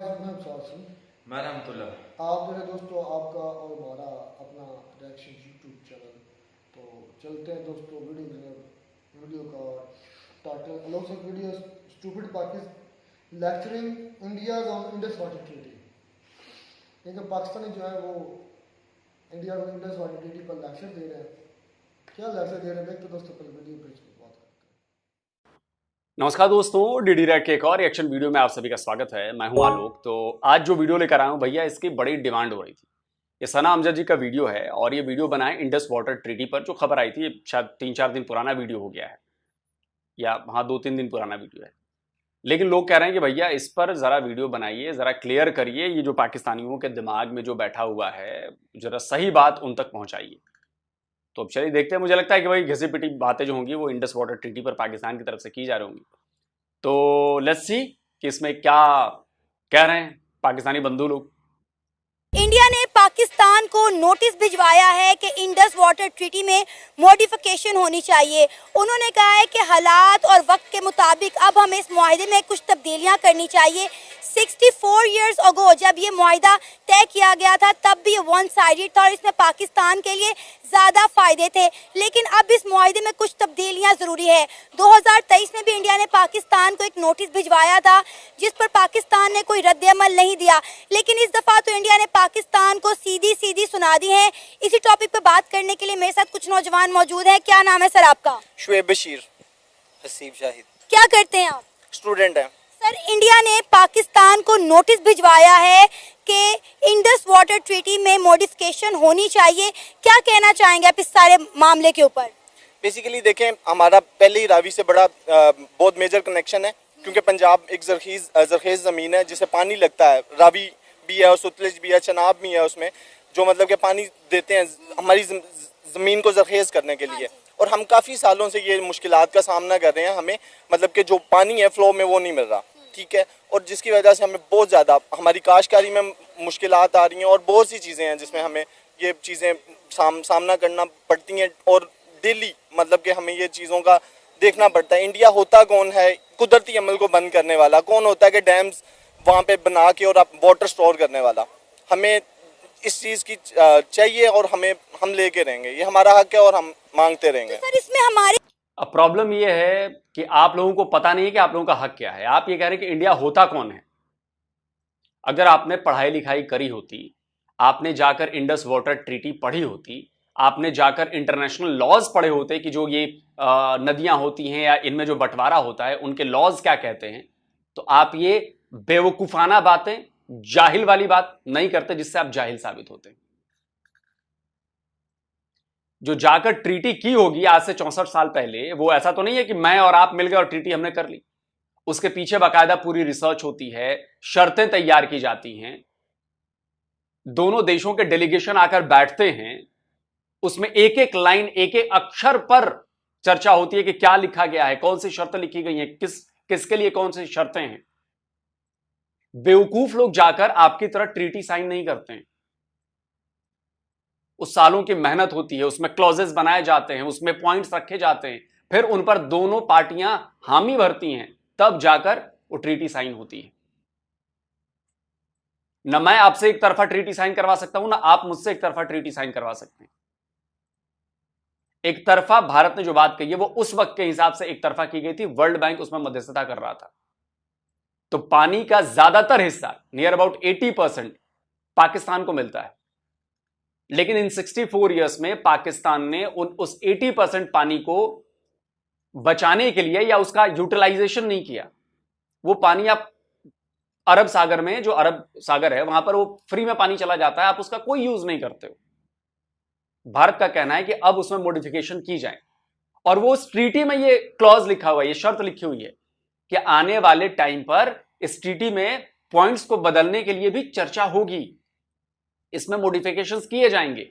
मरहमतुल्ला। आप मेरे दोस्तों, आपका और हमारा अपना रिएक्शन यूट्यूब चैनल। तो चलते हैं दोस्तों वीडियो का title along with video stupid Pakistan lecturing India on Indus water treaty. ये जो पाकिस्तानी जो है वो इंडिया को इंडस वाटर ट्रीटी पर लेक्चर दे रहे हैं। क्या लेक्चर दे रहे हैं देखते दोस्तों, पर वीडियो पे बात करते हैं। नमस्कार दोस्तों, डीडी रैक के एक और रिएक्शन वीडियो में आप सभी का स्वागत है। मैं हूं आलोक। तो आज जो वीडियो लेकर आया हूं भैया, इसकी बड़ी डिमांड हो रही थी। ये सना अमजद जी का वीडियो है और ये वीडियो बनाए इंडस वाटर ट्रीटी पर, जो खबर आई थी शायद 3-4 दिन पुराना वीडियो हो गया है, या हाँ 2-3 दिन पुराना वीडियो है। लेकिन लोग कह रहे हैं कि भैया इस पर जरा वीडियो बनाइए, जरा क्लियर करिए, ये जो पाकिस्तानियों के दिमाग में जो बैठा हुआ है जरा सही बात उन तक पहुंचाइए। तो अब चलिए देखते हैं। मुझे लगता है कि भाई घिसी पिटी बातें जो होंगी वो इंडस वाटर ट्रीटी पर पाकिस्तान की तरफ से की जा रही होंगी। तो लेट्स सी कि इसमें क्या कह रहे हैं पाकिस्तानी बंधु लोग। इंडिया ने पाकिस्तान को नोटिस भिजवाया है कि इंडस वाटर ट्रीटी में मॉडिफिकेशन होनी चाहिए। उन्होंने कहा है कि हालात और वक्त के मुताबिक अब हमें इस मुआहदे में कुछ तब्दीलियां करनी चाहिए। 64 ईयर्स अगो जब ये मुआहदा तय किया गया था तब भी ये वन साइडेड था और इसमें पाकिस्तान के लिए ज़्यादा फ़ायदे थे, लेकिन अब इस मुआहदे में कुछ तब्दीलियां ज़रूरी है। 2023 में भी इंडिया ने पाकिस्तान को एक नोटिस भिजवाया था जिस पर पाकिस्तान ने कोई रद्द-ए-अमल नहीं दिया, लेकिन इस दफ़ा तो इंडिया ने पाकिस्तान को सीधी सीधी सुना दी है। इसी टॉपिक पर बात करने के लिए मेरे साथ कुछ नौजवान मौजूद हैं। क्या नाम है सर आपका? शुएब बशीर। हसीब शाहिद। क्या करते हैं आप? स्टूडेंट है। सर, इंडिया ने पाकिस्तान को नोटिस भिजवाया है कि इंडस वाटर ट्रीटी में मॉडिफिकेशन होनी चाहिए। क्या कहना चाहेंगे आप इस सारे मामले के ऊपर? बेसिकली देखें, हमारा पहले ही रावी से बड़ा बहुत मेजर कनेक्शन है, क्योंकि पंजाब एक जरखेज़ ज़मीन है जिसे पानी लगता है। रावी भी है और सतलुज भी है, चनाब भी है उसमें, जो मतलब कि पानी देते हैं हमारी ज़मीन को जरखेज़ करने के लिए। और हम काफ़ी सालों से ये मुश्किलात का सामना कर रहे हैं। हमें मतलब कि जो पानी है फ्लो में वो नहीं मिल रहा, ठीक है, और जिसकी वजह से हमें बहुत ज़्यादा हमारी काश्तकारी में मुश्किलात आ रही हैं और बहुत सी चीज़ें हैं जिसमें हमें ये चीज़ें सामना करना पड़ती हैं। और डेली मतलब कि हमें ये चीज़ों का देखना पड़ता है। इंडिया होता कौन है कुदरती अमल को बंद करने वाला? कौन होता है कि डैम्स वहाँ पे बना के और वाटर स्टोर करने वाला? हमें इस चीज़ की चाहिए और हम लेके रहेंगे। ये हमारा हक है और हम मांगते रहेंगे। तो सर, इसमें हमारी अब प्रॉब्लम ये है कि आप लोगों को पता नहीं है कि आप लोगों का हक क्या है। आप ये कह रहे हैं कि इंडिया होता कौन है। अगर आपने पढ़ाई लिखाई करी होती, आपने जाकर इंडस वाटर ट्रीटी पढ़ी होती, आपने जाकर इंटरनेशनल लॉज पढ़े होते कि जो ये नदियां होती हैं या इनमें जो बंटवारा होता है उनके लॉज क्या कहते हैं, तो आप ये बेवकूफाना बातें, जाहिल वाली बात नहीं करते जिससे आप जाहिल साबित होते हैं। जो जाकर ट्रीटी की होगी आज से 64 साल पहले, वो ऐसा तो नहीं है कि मैं और आप मिल गए और ट्रीटी हमने कर ली। उसके पीछे बाकायदा पूरी रिसर्च होती है, शर्तें तैयार की जाती हैं, दोनों देशों के डेलीगेशन आकर बैठते हैं, उसमें एक एक लाइन एक एक अक्षर पर चर्चा होती है कि क्या लिखा गया है, कौन सी शर्तें लिखी गई हैं, किसके लिए कौन सी शर्तें हैं। बेवकूफ लोग जाकर आपकी तरह ट्रीटी साइन नहीं करते हैं। उस सालों की मेहनत होती है, उसमें क्लॉजेस बनाए जाते हैं, उसमें पॉइंट्स रखे जाते हैं, फिर उन पर दोनों पार्टियां हामी भरती हैं, तब जाकर वो ट्रीटी साइन होती है। न मैं आपसे एक तरफा ट्रीटी साइन करवा सकता हूं, ना आप मुझसे एक तरफा ट्रीटी साइन करवा सकते हैं। एक तरफा भारत ने जो बात कही है वो उस वक्त के हिसाब से एक तरफा की गई थी। वर्ल्ड बैंक उसमें मध्यस्थता कर रहा था। तो पानी का ज्यादातर हिस्सा, नियर अबाउट 80%, पाकिस्तान को मिलता है। लेकिन इन 64 ईयर्स में पाकिस्तान ने उस 80% पानी को बचाने के लिए या उसका यूटिलाइजेशन नहीं किया। वो पानी आप अरब सागर में, जो अरब सागर है वहां पर वो फ्री में पानी चला जाता है, आप उसका कोई यूज नहीं करते हो। भारत का कहना है कि अब उसमें मॉडिफिकेशन की जाए, और वो उस ट्रीटी में ये क्लॉज लिखा हुआ है, ये शर्त लिखी हुई है कि आने वाले टाइम पर इस ट्रीटी में पॉइंट्स को बदलने के लिए भी चर्चा होगी, इसमें मॉडिफिकेशंस किए जाएंगे,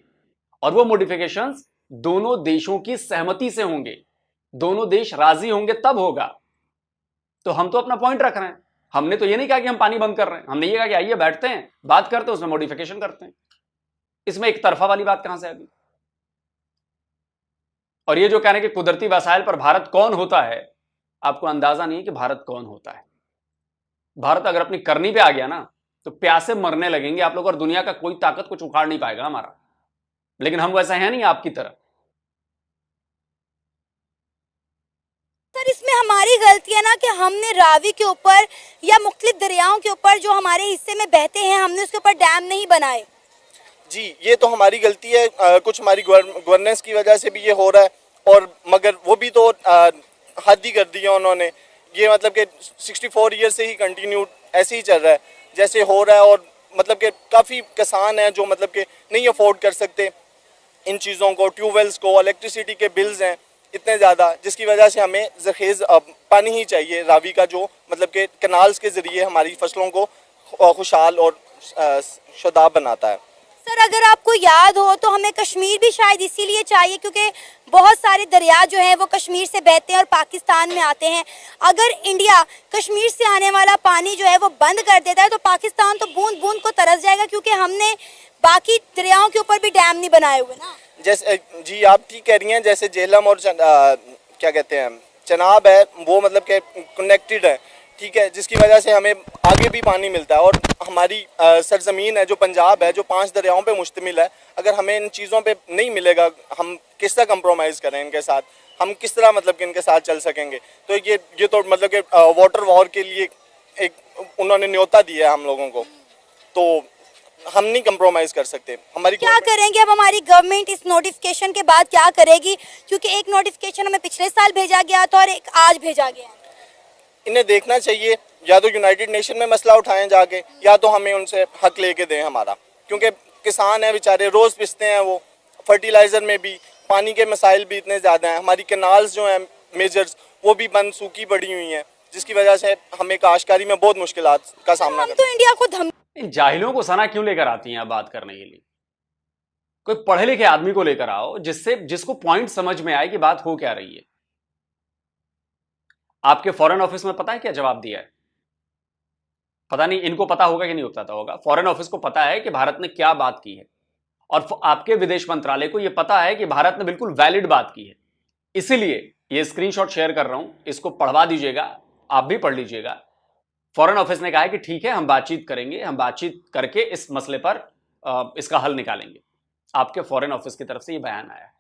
और वो मॉडिफिकेशंस दोनों देशों की सहमति से होंगे, दोनों देश राजी होंगे तब होगा। तो हम तो अपना पॉइंट रख रहे हैं। हमने तो ये नहीं कहा कि हम पानी बंद कर रहे हैं, हमने ये कहा कि आइए बैठते हैं, बात करते हैं, उसमें मॉडिफिकेशन करते हैं। इसमें एक तरफा वाली बात कहां से आ गई? और ये जो कहने के कुदरती वसाइल पर भारत कौन होता है, आपको अंदाजा नहीं है कि भारत कौन होता है। भारत अगर अपनी करनी पे आ गया ना, तो प्यासे मरने लगेंगे आप लोग, और दुनिया का कोई ताकत कुछ उखाड़ नहीं पाएगा हमारा। लेकिन हम वैसा है नहीं आपकी तरह। सर इसमें हमारी गलती है ना कि हमने रावी के ऊपर या मुख्तलिफ दरियाओं के ऊपर जो हमारे हिस्से में बहते हैं, हमने उसके ऊपर डैम नहीं बनाए। जी, ये तो हमारी गलती है, कुछ हमारी गवर्नेंस की वजह से भी ये हो रहा है। और मगर वो भी तो हद ही कर दिया उन्होंने। ये मतलब कि 64 ईयर से ही कंटिन्यू ऐसे ही चल रहा है जैसे हो रहा है। और मतलब कि काफ़ी किसान हैं जो मतलब कि नहीं अफोर्ड कर सकते इन चीज़ों को, ट्यूबवेल्स को, इलेक्ट्रिसिटी के बिल्स हैं इतने ज़्यादा, जिसकी वजह से हमें ज़ख़ीर पानी ही चाहिए रावी का, जो मतलब कि कैनाल्स के ज़रिए हमारी फसलों को खुशहाल और शादाब बनाता है। सर अगर आपको याद हो तो हमें कश्मीर भी शायद इसीलिए चाहिए क्योंकि बहुत सारे दरिया जो हैं वो कश्मीर से बहते हैं और पाकिस्तान में आते हैं। अगर इंडिया कश्मीर से आने वाला पानी जो है वो बंद कर देता है तो पाकिस्तान तो बूंद बूंद को तरस जाएगा, क्योंकि हमने बाकी दरियाओं के ऊपर भी डैम नहीं बनाए हुए ना। जैसे जी आप ठीक कह रही हैं, जैसे झेलम और क्या कहते हैं चनाब है, वो मतलब कि कनेक्टेड है, ठीक है, जिसकी वजह से हमें आगे भी पानी मिलता है। और हमारी सरजमीन है जो पंजाब है, जो 5 दरियाओं पे मुश्तमिल है, अगर हमें इन चीज़ों पे नहीं मिलेगा, हम किस तरह कंप्रोमाइज़ करें इनके साथ, हम किस तरह मतलब कि इनके साथ चल सकेंगे। तो ये तो मतलब कि वाटर वॉर के लिए एक उन्होंने न्योता दिया है हम लोगों को, तो हम नहीं कंप्रोमाइज़ कर सकते। हमारी क्या करेंगे अब हमारी गवर्नमेंट इस नोटिफिकेशन के बाद, क्या करेगी? क्योंकि एक नोटिफिकेशन हमें पिछले साल भेजा गया था और एक आज भेजा गया है। इन्हें देखना चाहिए, या तो यूनाइटेड नेशन में मसला उठाएं जाके, या तो हमें उनसे हक लेके दें हमारा, क्योंकि किसान हैं बेचारे, रोज़ पिसते हैं वो, फर्टिलाइज़र में भी पानी के मसाइल भी इतने ज़्यादा हैं। हमारी कैनाल्स जो हैं मेजर्स वो भी बंद सूखी पड़ी हुई हैं, जिसकी वजह से हमें काश्तकारी में बहुत मुश्किलात का सामना हम तो इंडिया को इन जाहिलों को सना क्यों लेकर आती हैं आप बात करने के लिए? कोई पढ़े लिखे आदमी को लेकर आओ जिसको पॉइंट समझ में आए कि बात हो क्या रही है। आपके फॉरेन ऑफिस में पता है क्या जवाब दिया है? पता नहीं इनको पता होगा कि नहीं पता होगा। फॉरेन ऑफिस को पता है कि भारत ने क्या बात की है, और आपके विदेश मंत्रालय को यह पता है कि भारत ने बिल्कुल वैलिड बात की है। इसीलिए यह स्क्रीनशॉट शेयर कर रहा हूं, इसको पढ़वा दीजिएगा, आप भी पढ़ लीजिएगा। फॉरेन ऑफिस ने कहा है कि ठीक है, हम बातचीत करेंगे, हम बातचीत करके इस मसले पर इसका हल निकालेंगे। आपके फॉरेन ऑफिस की तरफ से यह बयान आया है।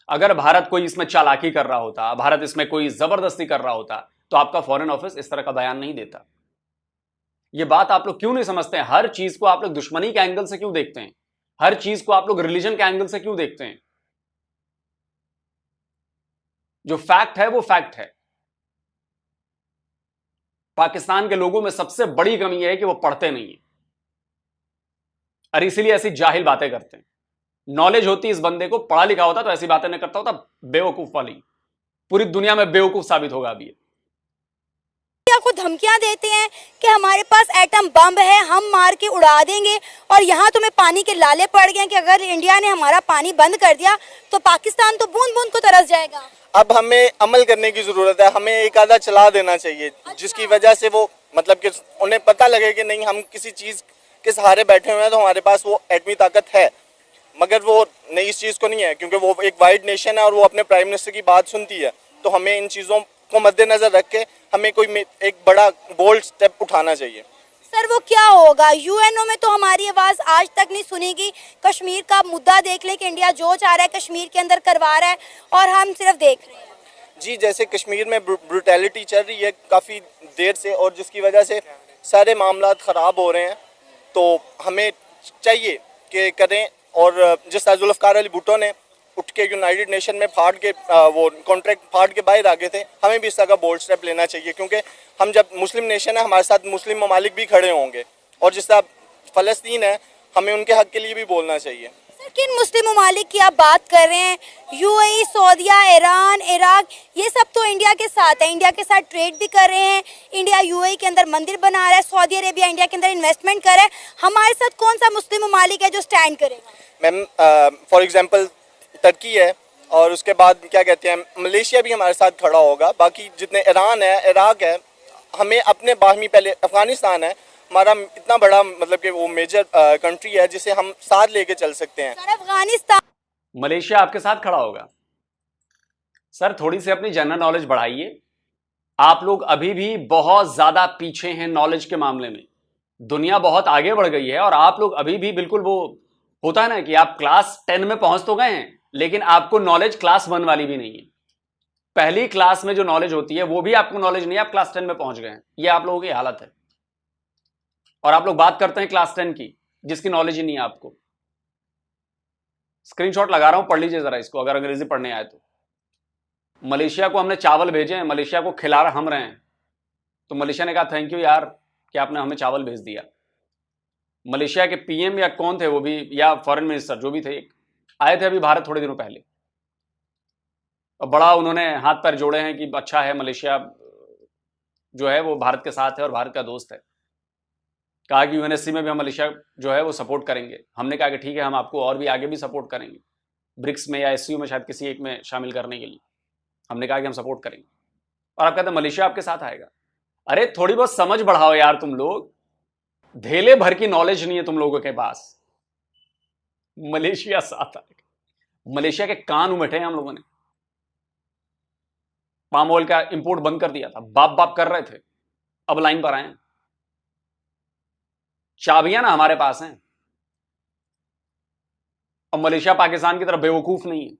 अगर भारत कोई इसमें चालाकी कर रहा होता, भारत इसमें कोई जबरदस्ती कर रहा होता, तो आपका फॉरेन ऑफिस इस तरह का बयान नहीं देता। यह बात आप लोग क्यों नहीं समझते हैं? हर चीज को आप लोग दुश्मनी के एंगल से क्यों देखते हैं? हर चीज को आप लोग रिलीजन के एंगल से क्यों देखते हैं? जो फैक्ट है वो फैक्ट है। पाकिस्तान के लोगों में सबसे बड़ी कमी है कि वो पढ़ते नहीं है, और इसीलिए ऐसी जाहिल बातें करते हैं। नॉलेज होती इस बंदे को, पढ़ा लिखा होता तो ऐसी बातें नहीं करता होता। बेवकूफ वाली, पूरी दुनिया में बेवकूफ साबित होगा अभी। को धमकियां देते हैं कि हमारे पास एटम बम है, हम मार के उड़ा देंगे, और यहाँ तुम्हें पानी के लाले पड़ गए कि अगर इंडिया ने हमारा पानी बंद कर दिया तो पाकिस्तान तो बूंद बूंद को तरस जाएगा। अब हमें अमल करने की ज़रूरत है, हमें एक आधा चला देना चाहिए, जिसकी वजह से वो मतलब कि उन्हें पता लगे कि नहीं, हम किसी चीज़ के सहारे बैठे हुए हैं, तो हमारे पास वो एटमी ताकत है। मगर वो नहीं, इस चीज़ को नहीं है, क्योंकि वो एक वाइड नेशन है और वो अपने प्राइम मिनिस्टर की बात सुनती है। तो हमें इन चीज़ों को मद्देनज़र रख के हमें कोई एक बड़ा बोल्ड स्टेप उठाना चाहिए। सर वो क्या होगा? यूएनओ में तो हमारी आवाज़ आज तक नहीं सुनेगी। कश्मीर का मुद्दा देख ले कि इंडिया जो चाह रहा है कश्मीर के अंदर करवा रहा है, और हम सिर्फ देख रहे हैं। जी, जैसे कश्मीर में ब्रूटैलिटी चल रही है काफ़ी देर से, और जिसकी वजह से सारे मामला ख़राब हो रहे हैं, तो हमें चाहिए कि करें। और जिस तरह जुल्फ़िकार अली भुट्टो ने उठ के यूनाइटेड नेशन में फाड़ के वो कॉन्ट्रैक्ट फाड़ के बाहर आ गए थे, हमें भी इस तरह का बोल्ड स्टेप लेना चाहिए, क्योंकि हम जब मुस्लिम नेशन है, हमारे साथ मुस्लिम ममालिक भी खड़े होंगे, और जिस तरह फ़लस्तीन है, हमें उनके हक़ के लिए भी बोलना चाहिए। सर किन मुस्लिम ममालिक की आप बात कर रहे हैं? यूएई, सऊदीया, ईरान, इराक, ये सब तो इंडिया के साथ है, इंडिया के साथ ट्रेड भी कर रहे हैं। इंडिया यूएई के अंदर मंदिर बना रहा है, सऊदी अरेबिया इंडिया के अंदर इन्वेस्टमेंट कर रहा है। हमारे साथ कौन सा मुस्लिम ममालिक है जो स्टैंड करेगा? मैम, फॉर एग्जांपल टर्की है, और उसके बाद क्या कहते हैं मलेशिया भी हमारे साथ खड़ा होगा। बाकी जितने ईरान है, इराक है, हमें अपने बाहमी, पहले अफगानिस्तान है हमारा इतना बड़ा मतलब कि वो मेजर कंट्री है जिसे हम साथ लेके चल सकते हैं। सर अफगानिस्तान, मलेशिया आपके साथ खड़ा होगा। सर थोड़ी सी अपनी जनरल नॉलेज बढ़ाइए। आप लोग अभी भी बहुत ज्यादा पीछे हैं नॉलेज के मामले में। दुनिया बहुत आगे बढ़ गई है और आप लोग अभी भी बिल्कुल वो होता है ना कि आप क्लास 10 में पहुंच तो गए हैं, लेकिन आपको नॉलेज क्लास 1 वाली भी नहीं है। पहली क्लास में जो नॉलेज होती है वो भी आपको नॉलेज नहीं है, आप क्लास 10 में पहुंच गए हैं। ये आप लोगों की हालत है। और आप लोग बात करते हैं क्लास 10 की, जिसकी नॉलेज ही नहीं है आपको। स्क्रीनशॉट लगा रहा हूं, पढ़ लीजिए जरा इसको, अगर अंग्रेजी पढ़ने आए तो। मलेशिया को हमने चावल भेजे हैं, मलेशिया को खिला हम रहे हैं, तो मलेशिया ने कहा थैंक यू यार कि आपने हमें चावल भेज दिया। मलेशिया के पीएम या कौन थे वो भी, या फॉरेन मिनिस्टर जो भी थे, आए थे अभी भारत थोड़े दिनों पहले, और बड़ा उन्होंने हाथ पैर जोड़े हैं कि अच्छा है, मलेशिया जो है वो भारत के साथ है और भारत का दोस्त है। कहा कि यूएनएससी में भी हम मलेशिया जो है वो सपोर्ट करेंगे। हमने कहा कि ठीक है, हम आपको और भी आगे भी सपोर्ट करेंगे, ब्रिक्स में या एससीओ में शायद किसी एक में शामिल करने के लिए हमने कहा कि हम सपोर्ट करेंगे। और आप कहते हैं मलेशिया आपके साथ आएगा। अरे थोड़ी बहुत समझ बढ़ाओ यार, तुम लोग धेले भर की नॉलेज नहीं है तुम लोगों के पास। मलेशिया साथ आएगा, मलेशिया के कान उमटे हैं हम लोगों ने। पाम ऑयल का इंपोर्ट बंद कर दिया था, बाप बाप कर रहे थे, अब लाइन पर आए। चाबियां ना हमारे पास हैं, और मलेशिया पाकिस्तान की तरफ बेवकूफ नहीं है।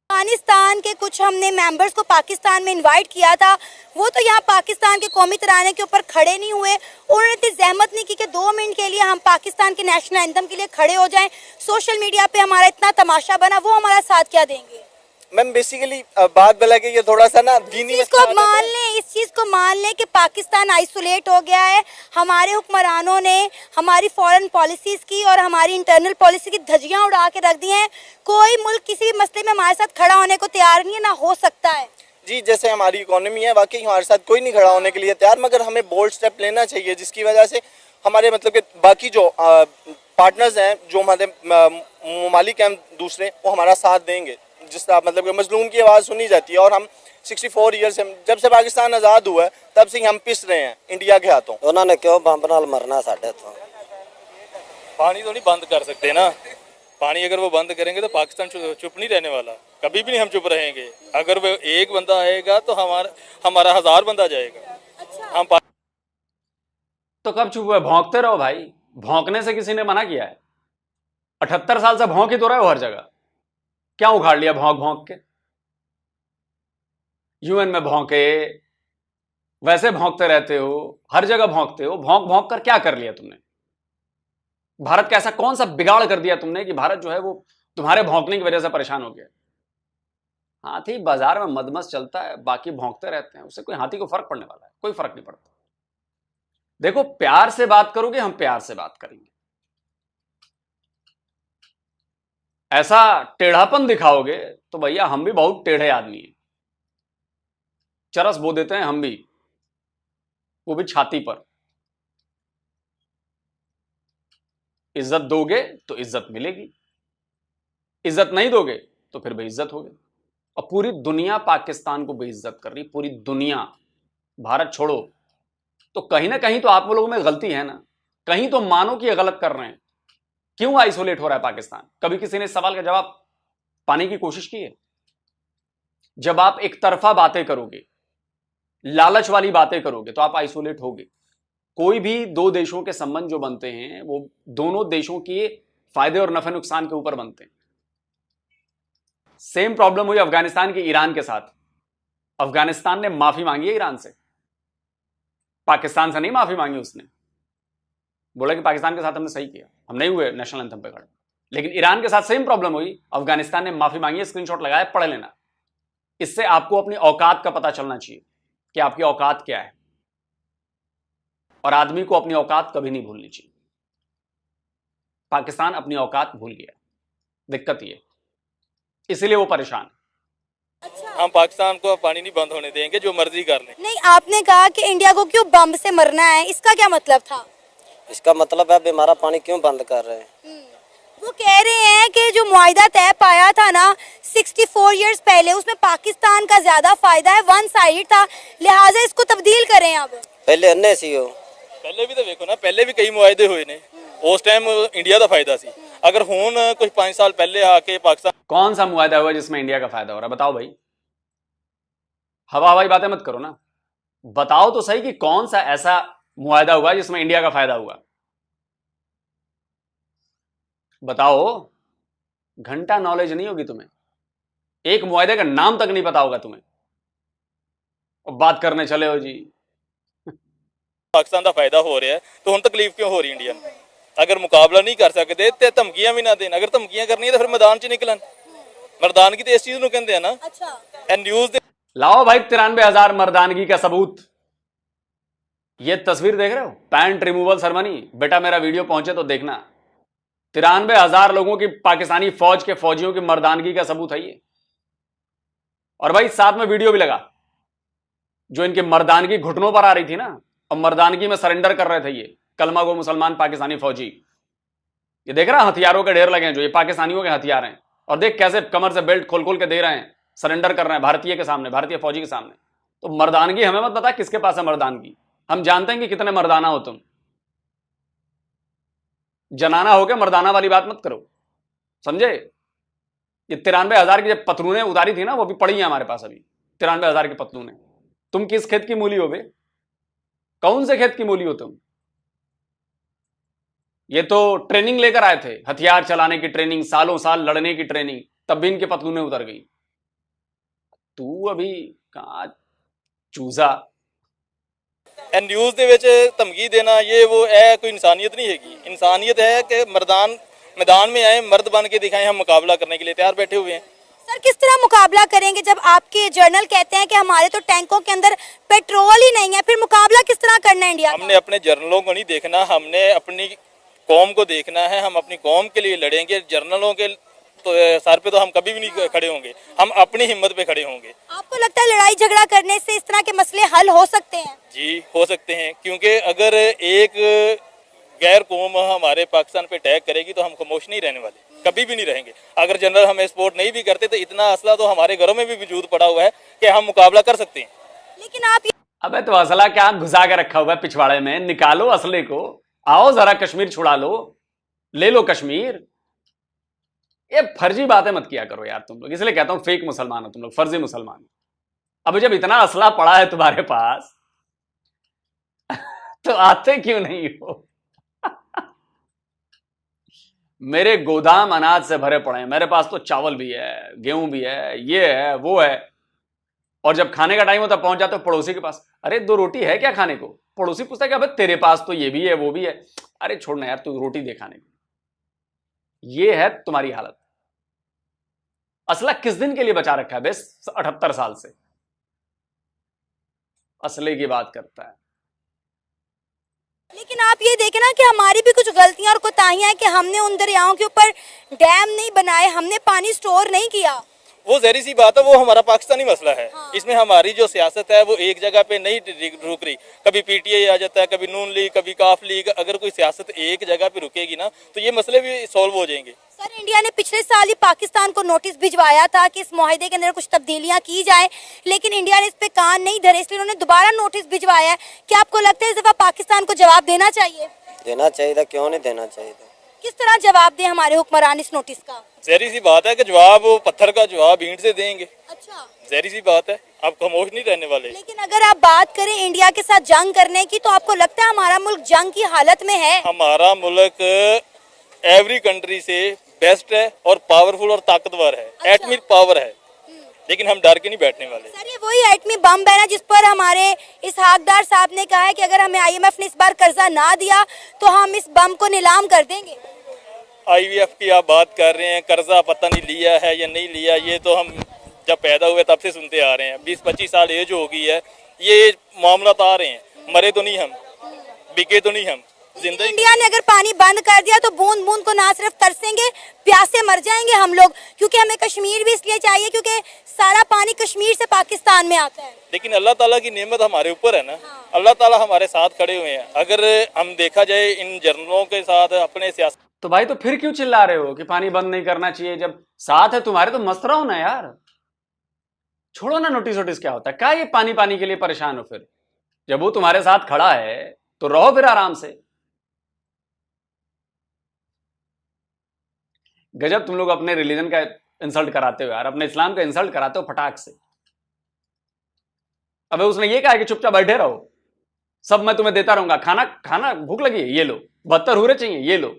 अफगानिस्तान के कुछ हमने मेंबर्स को पाकिस्तान में इनवाइट किया था, वो तो यहाँ पाकिस्तान के कौमी तराने के ऊपर खड़े नहीं हुए। उन्होंने इतनी जहमत नहीं की कि 2 मिनट के लिए हम पाकिस्तान के नेशनल एंथम के लिए खड़े हो जाएं। सोशल मीडिया पे हमारा इतना तमाशा बना, वो हमारा साथ क्या देंगे? मैम बेसिकली बात बोला कि ये थोड़ा सा ना दीनी इस चीज को मान लें कि पाकिस्तान आइसोलेट हो गया है। हमारे हुक्मरानों ने हमारी फॉरेन पॉलिसीज की और हमारी इंटरनल पॉलिसी की धज्जियां उड़ा के रख दी हैं। कोई मुल्क किसी भी मसले में हमारे साथ खड़ा होने को तैयार नहीं है, ना हो सकता है। जी, जैसे हमारी इकोनॉमी है, वाकई हमारे साथ कोई नहीं खड़ा होने के लिए तैयार, मगर हमें बोल्ड स्टेप लेना चाहिए, जिसकी वजह से हमारे मतलब कि बाकी जो पार्टनर्स हैं, जो हमारे ममालिक हैं दूसरे, वो हमारा साथ देंगे। जिस तरह मतलब कि मजलूम की आवाज़ सुनी जाती है, और हम 64 ईयर से, जब से पाकिस्तान आज़ाद हुआ है तब से हम पिस रहे हैं इंडिया के हाथों। उन्होंने क्यों बंब नाल मरना साढ़े तो पानी तो नहीं बंद कर सकते ना। पानी अगर वो बंद करेंगे तो पाकिस्तान चुप नहीं रहने वाला, कभी भी नहीं हम चुप रहेंगे। अगर वो एक बंदा आएगा तो हमारा 1000 बंदा जाएगा। हम तो कब चुप हुए? भौंकते रहो भाई, भौंकने से किसी ने मना किया है? 78 साल से भौंक ही तो रहे हो हर जगह, क्या उखाड़ लिया भौंक भौंक के? यूएन में भौंके, वैसे भौंकते रहते हो, हर जगह भौंकते हो। भौंक भौंक कर क्या कर लिया तुमने? भारत का ऐसा कौन सा बिगाड़ कर दिया तुमने कि भारत जो है वो तुम्हारे भौंकने की वजह से परेशान हो गया? हाथी बाजार में मदमस्त चलता है, बाकी भौंकते रहते हैं, उससे कोई हाथी को फर्क पड़ने वाला है? कोई फर्क नहीं पड़ता। देखो, प्यार से बात करोगे, हम प्यार से बात करेंगे। ऐसा टेढ़ापन दिखाओगे तो भैया हम भी बहुत टेढ़े आदमी हैं, चरस बो देते हैं हम भी, वो भी छाती पर। इज्जत दोगे तो इज्जत मिलेगी, इज्जत नहीं दोगे तो फिर बेइज्जत होगे। और पूरी दुनिया पाकिस्तान को बेइज्जत कर रही, पूरी दुनिया। भारत छोड़ो, तो कहीं ना कहीं तो आप लोगों में गलती है ना, कहीं तो मानो कि ये गलत कर रहे हैं। क्यों आइसोलेट हो रहा है पाकिस्तान? कभी किसी ने इस सवाल का जवाब पाने की कोशिश की है? जब आप एक तरफा बातें करोगे, लालच वाली बातें करोगे, तो आप आइसोलेट होगे। कोई भी दो देशों के संबंध जो बनते हैं वो दोनों देशों के फायदे और नफे नुकसान के ऊपर बनते हैं। सेम प्रॉब्लम हुई अफगानिस्तान के ईरान के साथ। अफगानिस्तान ने माफी मांगी है ईरान से, पाकिस्तान से नहीं माफी मांगी। उसने बोला कि पाकिस्तान के साथ हमने सही किया, हम नहीं हुए नेशनल एंथम पे खड़े। लेकिन ईरान के साथ सेम प्रॉब्लम हुई, अफगानिस्तान ने माफी मांगी है, स्क्रीनशॉट लगाया, पढ़ लेना। इससे आपको अपनी औकात का पता चलना चाहिए कि आपकी औकात क्या है, और आदमी को अपनी औकात कभी नहीं भूलनी चाहिए। पाकिस्तान अपनी औकात भूल गया, दिक्कत ये, इसीलिए वो परेशान। हम पाकिस्तान को पानी नहीं बंद होने देंगे, जो मर्जी कर लें। नहीं, आपने कहा कि इंडिया को क्यों बम से मरना है, इसका क्या मतलब था? इसका मतलब है हमारा पानी क्यों बंद कर रहे हैं? वो कह रहे हैं कि जो मुआहिदा तय पाया था ना 64 इयर्स पहले, उसमें पाकिस्तान का ज्यादा फायदा है, वन साइड था, लिहाजा इसको तब्दील करें। अब पहले अन्ने सी हो, पहले भी तो देखो ना, पहले भी कई मुआहदे हुए ने, उस टाइम इंडिया का फायदा सी। अगर हुन कुछ 5 साल पहले आके पाकिस्तान, कौन सा मुआहदा हुआ जिसमें इंडिया का फायदा हो रहा है? बताओ भाई, हवा हवाई बातें मत करो ना। बताओ तो सही कि कौन सा ऐसा मुआहदा हुआ जिसमें इंडिया का फायदा हुआ। बताओ। घंटा नॉलेज नहीं होगी तुम्हें, एक मुआहदे का नाम तक नहीं पता होगा तुम्हें, और बात करने चले हो जी। पाकिस्तान का फायदा हो रहा है तो हम तकलीफ क्यों हो रही इंडिया में? अगर मुकाबला नहीं कर सकते तो धमकियां भी ना देन। अगर धमकियां करनी है तो फिर मैदान च निकलन। मर्दानगी तो इस चीज को कहते हैं ना। अच्छा। न्यूज लाओ भाई 93,000 मर्दानगी का सबूत। ये तस्वीर देख रहे हो, पैंट रिमूवल सेरेमनी। बेटा मेरा वीडियो पहुंचे तो देखना। 93,000 लोगों की, पाकिस्तानी फौज के फौजियों की मर्दानगी का सबूत है ये। और भाई साथ में वीडियो भी लगा, जो इनकी मर्दानगी घुटनों पर आ रही थी ना, और मर्दानगी में सरेंडर कर रहे थे ये कलमा गो मुसलमान पाकिस्तानी फौजी। ये देख रहा, हथियारों के ढेर लगे हैं, जो ये पाकिस्तानियों के हथियार हैं। और देख कैसे कमर से बेल्ट खोल खोल के दे रहे हैं, सरेंडर कर रहे हैं भारतीय के सामने, भारतीय फौजी के सामने। तो मर्दानगी हमें मत बता किसके पास है मर्दानगी। हम जानते हैं कि कितने मर्दाना हो तुम। जनाना हो के मर्दाना वाली बात मत करो, समझे। ये 93,000 की जब पतलूने उतारी थी ना, वो भी पड़ी है हमारे पास अभी। 93,000 की पतलूने। तुम किस खेत की मूली हो बे? कौन से खेत की मूली हो तुम? ये तो ट्रेनिंग लेकर आए थे, हथियार चलाने की ट्रेनिंग, सालों साल लड़ने की ट्रेनिंग, तब भी इनके पतलूने उतर गई। तू अभी कहां चूजा। न्यूज ਦੇ ਵਿੱਚ ਧਮਕੀ देना ये वो है, कोई इंसानियत नहीं हैगी। इंसानियत है कि मैदान में आए, मर्द बन के दिखाएं, हम मुकाबला करने के लिए तैयार बैठे हुए हैं। सर किस तरह मुकाबला करेंगे जब आपके जर्नल कहते हैं कि हमारे तो टैंकों के अंदर पेट्रोल ही नहीं है, फिर मुकाबला किस तरह करना है इंडिया का? हमने अपने जर्नलों को नहीं देखना, हमने अपनी कौम को देखना है। हम अपनी कौम के लिए लड़ेंगे। जर्नलों के तो सर पे तो हम कभी भी नहीं खड़े होंगे, हम अपनी हिम्मत पे खड़े होंगे। आपको लगता है लड़ाई झगड़ा करने से इस तरह के मसले हल हो सकते हैं? जी हो सकते हैं, क्योंकि अगर एक गैर कौम हमारे पाकिस्तान पे अटैक करेगी तो हम खामोश नहीं रहने वाले, कभी भी नहीं रहेंगे। अगर जनरल हमें सपोर्ट नहीं भी करते तो इतना असला तो हमारे घरों में भी वजूद पड़ा हुआ है कि हम मुकाबला कर सकते हैं। लेकिन आप अबे तो असला क्या घुसा के रखा हुआ है पिछवाड़े में? निकालो असले को, आओ जरा कश्मीर छुड़ा लो, ले लो कश्मीर। ये फर्जी बातें मत किया करो यार तुम लोग, इसलिए कहता हूं फेक मुसलमान हो तुम लोग, फर्जी मुसलमान। अब जब इतना असला पड़ा है तुम्हारे पास तो आते क्यों नहीं हो? मेरे गोदाम अनाज से भरे पड़े हैं, मेरे पास तो चावल भी है, गेहूं भी है, ये है वो है। और जब खाने का टाइम होता पहुंच जाते हो पड़ोसी के पास, अरे 2 रोटी है क्या खाने को? पड़ोसी पूछता है कि अबे तेरे पास तो ये भी है वो भी है। अरे छोड़ना यार, तू रोटी दे खाने को। ये है तुम्हारी हालत। असला किस दिन के लिए बचा रखा है बेस 78 साल से? असले की बात करता है। लेकिन आप ये देखें ना कि हमारी भी कुछ गलतियां और कोताहियां हैं कि हमने उन दरियाओं के ऊपर डैम नहीं बनाए, हमने पानी स्टोर नहीं किया। वो जहरी सी बात है, वो हमारा पाकिस्तानी मसला है। हाँ। इसमें हमारी जो सियासत है वो एक जगह पे नहीं रुक रही। कभी पीटीआई आ जाता है, कभी नून लीग, कभी काफ लीग। अगर कोई सियासत एक जगह पे रुकेगी ना तो ये मसले भी सॉल्व हो जाएंगे। सर इंडिया ने पिछले साल ही पाकिस्तान को नोटिस भिजवाया था कि इस मुआहदे के अंदर कुछ तब्दीलियां की जाए, लेकिन इंडिया ने इस पे कान नहीं धरे, इसलिए उन्होंने दोबारा नोटिस भिजवाया है। क्या आपको लगता है इस दफा पाकिस्तान को जवाब देना चाहिए? देना चाहिए था, क्यों नहीं देना चाहिए था। किस तरह जवाब दें हमारे हुक्मरान इस नोटिस का? जहरी सी बात है कि जवाब वो पत्थर का जवाब ईंट से देंगे। अच्छा। जहरी सी बात है, आप खामोश नहीं रहने वाले। लेकिन अगर आप बात करें इंडिया के साथ जंग करने की, तो आपको लगता है हमारा मुल्क जंग की हालत में है? हमारा मुल्क एवरी कंट्री से बेस्ट है और पावरफुल और ताकतवर है। अच्छा। एटमी पावर है, लेकिन हम डर के नहीं बैठने वाले। सर ये वही एटमी बम है ना जिस पर हमारे इसहाकदार साहब ने कहा है कि अगर हमें IMF ने इस बार कर्जा ना दिया तो हम इस बम को नीलाम कर देंगे। IMF की आप बात कर रहे हैं, कर्जा पता नहीं लिया है या नहीं लिया, ये तो हम जब पैदा हुए तब से सुनते आ रहे हैं। 20-25 साल एज हो गई है, ये मामला तो आ रहे हैं। मरे तो नहीं हम, बिके तो नहीं हम। जिंदगी इंडिया ने अगर पानी बंद कर दिया तो बूंद बूंद को ना सिर्फ तरसेंगे, प्यासे मर जाएंगे हम लोग। क्योंकि हमें कश्मीर भी इसलिए चाहिए क्योंकि सारा पानी कश्मीर से पाकिस्तान में आता है। लेकिन अल्लाह ताला की नेमत हमारे ऊपर है ना। अल्लाह ताला हमारे साथ खड़े हुए हैं। अगर हम देखा जाए इन जर्नलों के साथ अपने सियासत, तो भाई तो फिर क्यों चिल्ला रहे हो कि पानी बंद नहीं करना चाहिए? जब साथ है तुम्हारे तो मस्त रहो ना यार, छोड़ो ना नोटिस वोटिस। क्या होता है, क्या ये पानी पानी के लिए परेशान हो? फिर जब वो तुम्हारे साथ खड़ा है तो रहो फिर आराम से। गजब तुम लोग अपने रिलीजन का इंसल्ट कराते हो यार, अपने इस्लाम का इंसल्ट कराते हो फटाक से। अबे उसने ये कहा कि चुपचाप बैठे रहो, सब मैं तुम्हें देता रहूंगा, खाना खाना भूख लगी है ये लो, 72 हुरे चाहिए ये लो।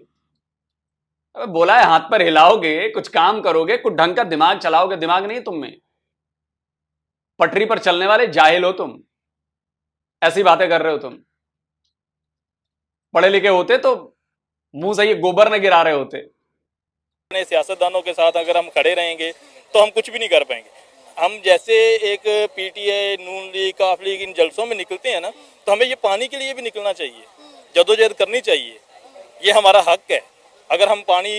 अबे बोला है हाथ पर हिलाओगे, कुछ काम करोगे, कुछ ढंग का दिमाग चलाओगे, दिमाग नहीं तुम में, पटरी पर चलने वाले जाहिल हो तुम, ऐसी बातें कर रहे हो तुम। पढ़े लिखे होते तो मुंह से ये गोबर न गिरा रहे होते। अपने सियासतदानों के साथ अगर हम खड़े रहेंगे तो हम कुछ भी नहीं कर पाएंगे। हम जैसे एक पीटीआई, नून लीग, काफ लीग इन जलसों में निकलते हैं ना, तो हमें ये पानी के लिए भी निकलना चाहिए, जदोजहद करनी चाहिए, ये हमारा हक है। अगर हम पानी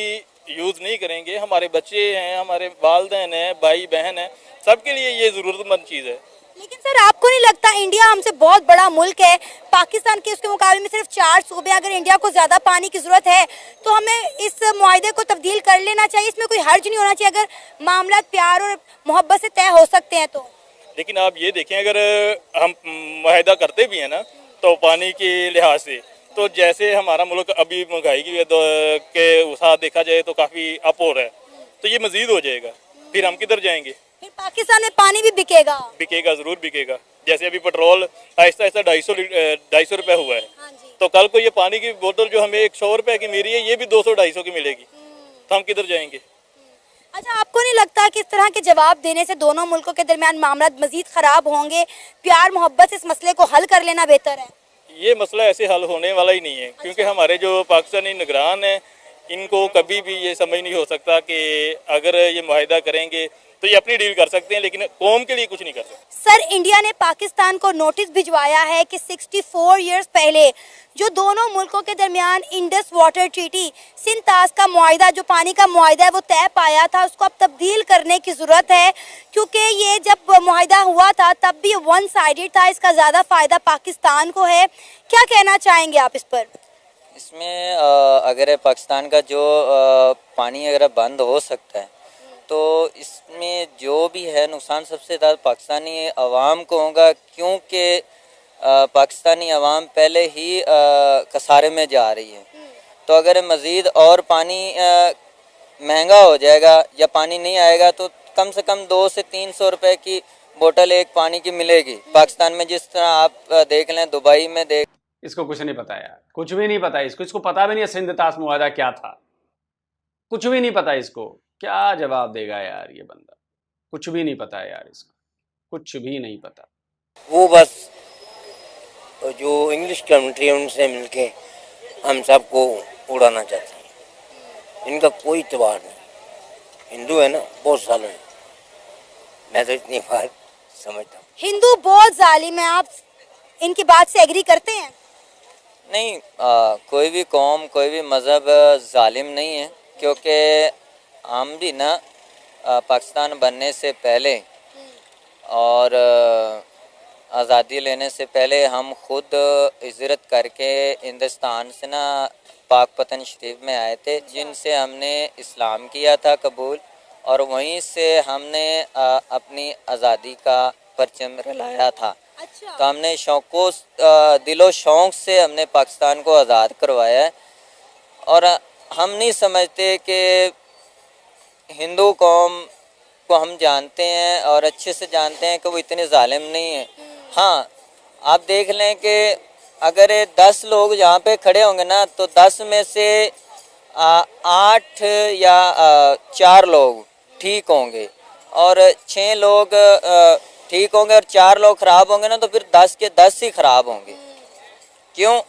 यूज़ नहीं करेंगे, हमारे बच्चे हैं, हमारे वालिदैन हैं, भाई बहन हैं, सबके लिए ये ज़रूरतमंद चीज़ है। लेकिन सर आपको नहीं लगता इंडिया हमसे बहुत बड़ा मुल्क है, पाकिस्तान के उसके मुकाबले में सिर्फ 4 सूबे, अगर इंडिया को ज्यादा पानी की जरूरत है तो हमें इस मुआहदे को तब्दील कर लेना चाहिए, इसमें कोई हर्ज नहीं होना चाहिए अगर मामला प्यार और मोहब्बत से तय हो सकते हैं तो। लेकिन आप ये देखें, अगर हम मुआहदा करते भी हैं ना, तो पानी के लिहाज से तो जैसे हमारा मुल्क अभी महंगाई के साथ देखा जाए तो काफ़ी अप हो रहा है, तो ये मजीद हो जाएगा, फिर हम किधर जाएंगे? फिर पाकिस्तान में पानी भी बिकेगा। बिकेगा, ज़रूर बिकेगा। जैसे अभी पेट्रोल आहिस्ता आहिस्ता 250 रुपये हुआ है, हाँ जी। तो कल को ये पानी की बोतल जो हमें 100 रुपये की मिल रही है, ये भी 200-250 की मिलेगी, तो हम किधर जाएंगे? अच्छा, आपको नहीं लगता कि इस तरह के जवाब देने से दोनों मुल्कों के दरमियान मामला मजीद खराब होंगे? प्यार मोहब्बत से इस मसले को हल कर लेना बेहतर है। ये मसला ऐसे हल होने वाला ही नहीं है, क्योंकि हमारे जो पाकिस्तानी निगरान हैं, इनको कभी भी ये समझ नहीं हो सकता कि अगर ये मुआहदा करेंगे तो ये अपनी डील कर सकते हैं, लेकिन कौम के लिए कुछ नहीं कर सकते। सर, इंडिया ने पाकिस्तान को नोटिस भिजवाया है कि 64 इयर्स पहले जो दोनों मुल्कों के दरमियान इंडस वाटर ट्रीटी, सिंतास का मुआहदा, जो पानी का मुआहदा है वो तय पाया था, उसको अब तब्दील करने की ज़रूरत है, क्योंकि ये जब मुआहदा हुआ था तब भी वन साइडेड था, इसका ज़्यादा फ़ायदा पाकिस्तान को है। क्या कहना चाहेंगे आप इस पर? इसमें अगर पाकिस्तान का जो पानी अगर बंद हो सकता है तो इसमें जो भी है नुकसान सबसे ज़्यादा पाकिस्तानी अवाम को होगा, क्योंकि पाकिस्तानी अवाम पहले ही कसारे में जा रही है। तो अगर मज़ीद और पानी महंगा हो जाएगा या पानी नहीं आएगा तो कम से कम 200 से 300 रुपए की बोतल एक पानी की मिलेगी। पाकिस्तान में जिस तरह आप देख लें, दुबई में देख। इसको कुछ नहीं पता यार, कुछ भी नहीं पता इसको पता भी नहीं है सिंध तास मुआहदा क्या था, कुछ भी नहीं पता इसको। क्या जवाब देगा यार ये बंदा, कुछ भी नहीं पता है यार इसको, कुछ भी नहीं पता। वो बस जो इंग्लिश कंट्री है उनसे मिलके हम सबको उड़ाना चाहते हैं। इनका कोई इतबार नहीं। हिंदू है ना, बहुत सालों है, मैं तो इतनी बात समझता हूँ। हिंदू बहुत जालिम है, आप इनकी बात से एग्री करते हैं? नहीं, कोई भी कौम, कोई भी मज़हब जालिम नहीं है, क्योंकि हम भी ना पाकिस्तान बनने से पहले और आज़ादी लेने से पहले हम खुद हिजरत करके हिंदुस्तान से ना पाकपतन शरीफ में आए थे, जिनसे हमने इस्लाम किया था कबूल, और वहीं से हमने अपनी आज़ादी का परचम फहराया था। अच्छा। तो हमने शौक़ो दिलो शौक़ से हमने पाकिस्तान को आज़ाद करवाया है, और हम नहीं समझते कि हिंदू कौम को हम जानते हैं और अच्छे से जानते हैं कि वो इतने जालिम नहीं है। हाँ, आप देख लें कि अगर 10 लोग यहाँ पे खड़े होंगे ना, तो 10 में से 8 या 4 लोग ठीक होंगे और 6 लोग ठीक होंगे और 4 लोग ख़राब होंगे ना, तो फिर 10 के 10 ही ख़राब होंगे। क्यों?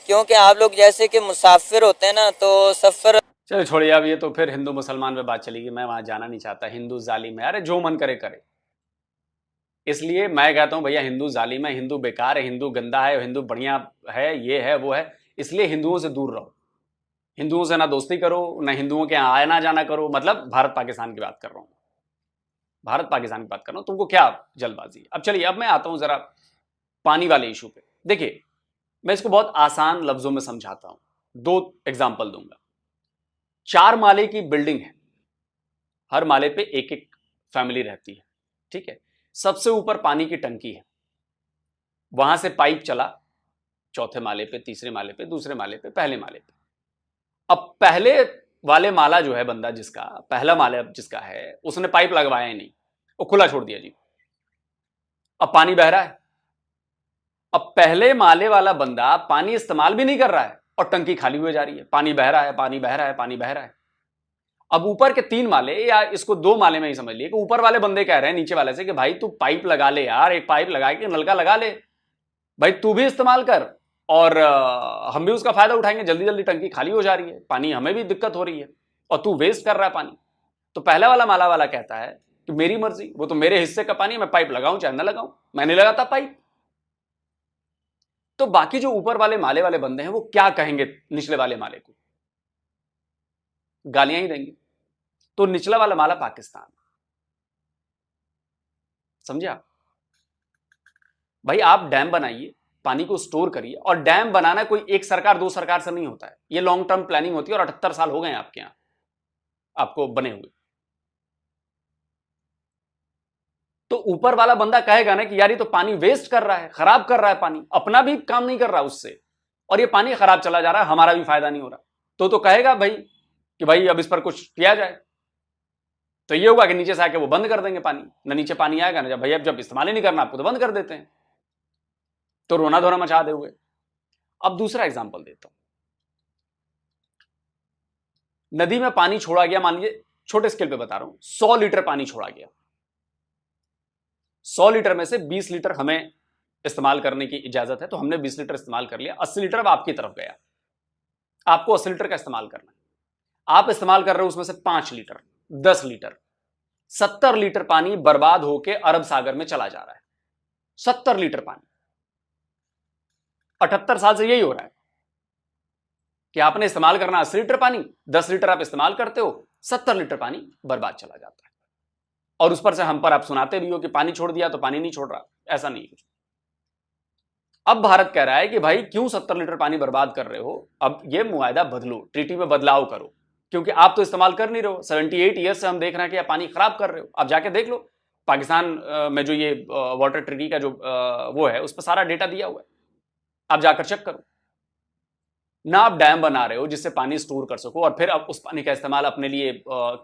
क्योंकि आप लोग जैसे कि मुसाफिर होते हैं ना, तो सफ़र। चलो छोड़िए, अब ये तो फिर हिंदू मुसलमान पे बात चलेगी, मैं वहां जाना नहीं चाहता। हिंदू जालिम है, अरे जो मन करे करे। इसलिए मैं कहता हूं भैया, हिंदू जालिम है, हिंदू बेकार है, हिंदू गंदा है, हिंदू बढ़िया है, ये है वो है, इसलिए हिंदुओं से दूर रहो। हिंदुओं से ना दोस्ती करो, ना हिंदुओं के यहाँ आना जाना करो। मतलब भारत पाकिस्तान की बात कर रहा हूँ, भारत पाकिस्तान की बात कर रहा हूँ। तुमको क्या जल्दबाजी? अब चलिए, अब मैं आता हूं जरा पानी वाले इशू पे। देखिए, मैं इसको बहुत आसान लफ्जों में समझाता हूं, 2 एग्जाम्पल दूंगा। 4 माले की बिल्डिंग है, हर माले पे एक एक फैमिली रहती है, ठीक है। सबसे ऊपर पानी की टंकी है, वहां से पाइप चला चौथे माले पे, तीसरे माले पे, दूसरे माले पे, पहले माले पे। अब पहले वाले माला जो है, बंदा जिसका पहला माला जिसका है, उसने पाइप लगवाया ही नहीं, वो खुला छोड़ दिया जी। अब पानी बह रहा है। अब पहले माले वाला बंदा पानी इस्तेमाल भी नहीं कर रहा है और टंकी खाली हुई जा रही है, पानी बह रहा है, पानी बह रहा है, पानी बह रहा है। अब ऊपर के 3 माले या इसको 2 माले में ही समझ लिए कि ऊपर वाले बंदे कह रहे हैं नीचे वाले से कि भाई तू पाइप लगा ले यार, एक पाइप लगा के नलका लगा ले भाई, तू भी इस्तेमाल कर और हम भी उसका फायदा उठाएंगे, जल्दी जल्दी टंकी खाली हो जा रही है, पानी हमें भी दिक्कत हो रही है और तू वेस्ट कर रहा है पानी। तो पहला वाला माला वाला कहता है कि मेरी मर्जी, वो तो मेरे हिस्से का पानी, मैं पाइप लगाऊं चाहे न लगाऊं, मैं नहीं लगाता पाइप। तो बाकी जो ऊपर वाले माले वाले बंदे हैं वो क्या कहेंगे निचले वाले माले को? गालियां ही देंगे। तो निचला वाला माला पाकिस्तान, समझे आप? भाई आप डैम बनाइए, पानी को स्टोर करिए, और डैम बनाना कोई एक सरकार 2 सरकार से नहीं होता है, ये लॉन्ग टर्म प्लानिंग होती है और 78 साल हो गए हैं आपके यहां आपको बने हुए। तो ऊपर वाला बंदा कहेगा ना कि यार ये तो पानी वेस्ट कर रहा है, खराब कर रहा है पानी, अपना भी काम नहीं कर रहा उससे, और ये पानी खराब चला जा रहा है, हमारा भी फायदा नहीं हो रहा। तो कहेगा भाई कि भाई अब इस पर कुछ किया जाए। तो ये होगा कि नीचे से आके वो बंद कर देंगे पानी, ना नीचे पानी आएगा ना, जब भैया जब इस्तेमाल ही नहीं करना आपको तो बंद कर देते हैं। तो रोना धोना मचा दे हुए। अब दूसरा एग्जांपल देता हूं, नदी में पानी छोड़ा गया, मान लीजिए छोटे स्केल पे बता रहा हूं, 100 लीटर पानी छोड़ा गया, 100 लीटर में से 20 लीटर हमें इस्तेमाल करने की इजाजत है, तो हमने 20 लीटर इस्तेमाल कर लिया, 80 लीटर अब आपकी तरफ गया, आपको 80 लीटर का इस्तेमाल करना है। आप इस्तेमाल कर रहे हो उसमें से 5 लीटर, 10 लीटर, 70 लीटर पानी बर्बाद होकर अरब सागर में चला जा रहा है। 70 लीटर पानी, 78 साल से यही हो रहा है कि आपने इस्तेमाल करना 80 लीटर पानी, 10 लीटर आप इस्तेमाल करते हो, 70 लीटर पानी बर्बाद चला जाता है। और उस पर से हम पर आप सुनाते भी हो कि पानी छोड़ दिया तो पानी नहीं छोड़ रहा, ऐसा नहीं कुछ। अब भारत कह रहा है कि भाई क्यों 70 लीटर पानी बर्बाद कर रहे हो, अब ये मुआहदा बदलो, ट्रीटी में बदलाव करो, क्योंकि आप तो इस्तेमाल कर नहीं रहे हो। 78 ईयर्स से हम देख रहे हैं कि आप पानी खराब कर रहे हो। आप जाके देख लो पाकिस्तान में जो ये वाटर ट्रीटी का जो वो है, उस पर सारा डेटा दिया हुआ है, आप जाकर चेक करो ना। आप डैम बना रहे हो जिससे पानी स्टोर कर सको और फिर अब उस पानी का इस्तेमाल अपने लिए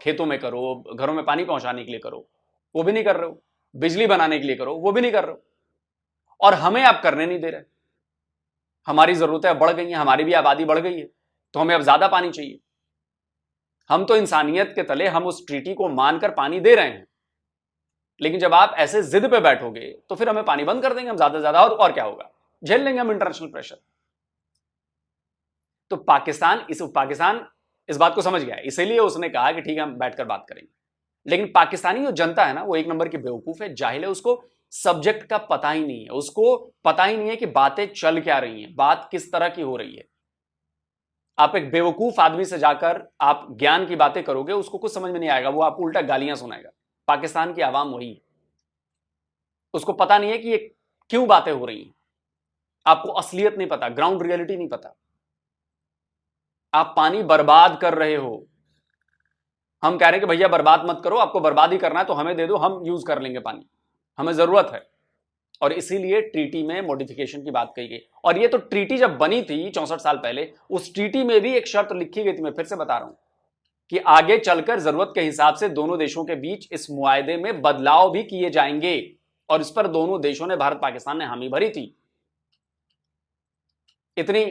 खेतों में करो, घरों में पानी पहुंचाने के लिए करो, वो भी नहीं कर रहे हो। बिजली बनाने के लिए करो, वो भी नहीं कर रहे हो। और हमें आप करने नहीं दे रहे। हमारी जरूरतें बढ़ गई हैं, हमारी भी आबादी बढ़ गई है, तो हमें अब ज्यादा पानी चाहिए। हम तो इंसानियत के तले हम उस ट्रीटी को मानकर पानी दे रहे हैं, लेकिन जब आप ऐसे जिद पे बैठोगे तो फिर हमें पानी बंद कर देंगे हम ज्यादा से ज्यादा, और क्या होगा, झेल लेंगे हम इंटरनेशनल प्रेशर। तो पाकिस्तान इस बात को समझ गया, इसीलिए उसने कहा कि ठीक है हम बैठकर बात करेंगे। लेकिन पाकिस्तानी जो जनता है ना, वो एक नंबर की बेवकूफ है, जाहिल है, उसको सब्जेक्ट का पता ही नहीं है, उसको पता ही नहीं है कि बातें चल क्या रही हैं, बात किस तरह की हो रही है। आप एक बेवकूफ आदमी से जाकर आप ज्ञान की बातें करोगे, उसको कुछ समझ में नहीं आएगा, वो आपको उल्टा गालियां सुनाएगा। पाकिस्तान की आवाम वही है, उसको पता नहीं है कि ये क्यों बातें हो रही हैं, आपको असलियत नहीं पता, ग्राउंड रियलिटी नहीं पता। आप पानी बर्बाद कर रहे हो, हम कह रहे हैं कि भैया बर्बाद मत करो, आपको बर्बाद ही करना है तो हमें दे दो, हम यूज कर लेंगे पानी, हमें जरूरत है। और इसीलिए ट्रीटी में मॉडिफिकेशन की बात कही गई। और ये तो ट्रीटी जब बनी थी 64 साल पहले, उस ट्रीटी में भी एक शर्त लिखी गई थी, मैं फिर से बता रहा हूं, कि आगे चलकर जरूरत के हिसाब से दोनों देशों के बीच इस मुआहदे में बदलाव भी किए जाएंगे। और इस पर दोनों देशों ने, भारत पाकिस्तान ने हामी भरी थी। इतनी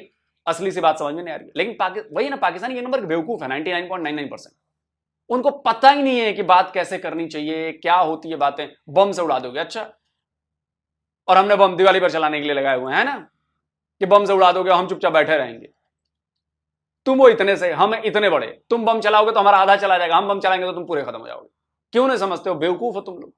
असली सी बात समझ में नहीं आ रही। लेकिन वही ना, पाकिस्तान ये नंबर बेवकूफ है 99.99%। उनको पता ही नहीं है कि बात कैसे करनी चाहिए, क्या होती है बातें। बम से उड़ा दोगे, अच्छा, और हमने बम दिवाली पर चलाने के लिए लगाए हुए हैं ना, कि बम से उड़ा दोगे हम चुपचाप बैठे रहेंगे। तुम वो इतने से, हम इतने बड़े, तुम बम चलाओगे तो हमारा आधा चला जाएगा, हम बम चलाएंगे तो तुम पूरे खत्म हो जाओगे। क्यों नहीं समझते हो, बेवकूफ हो तुम लोग।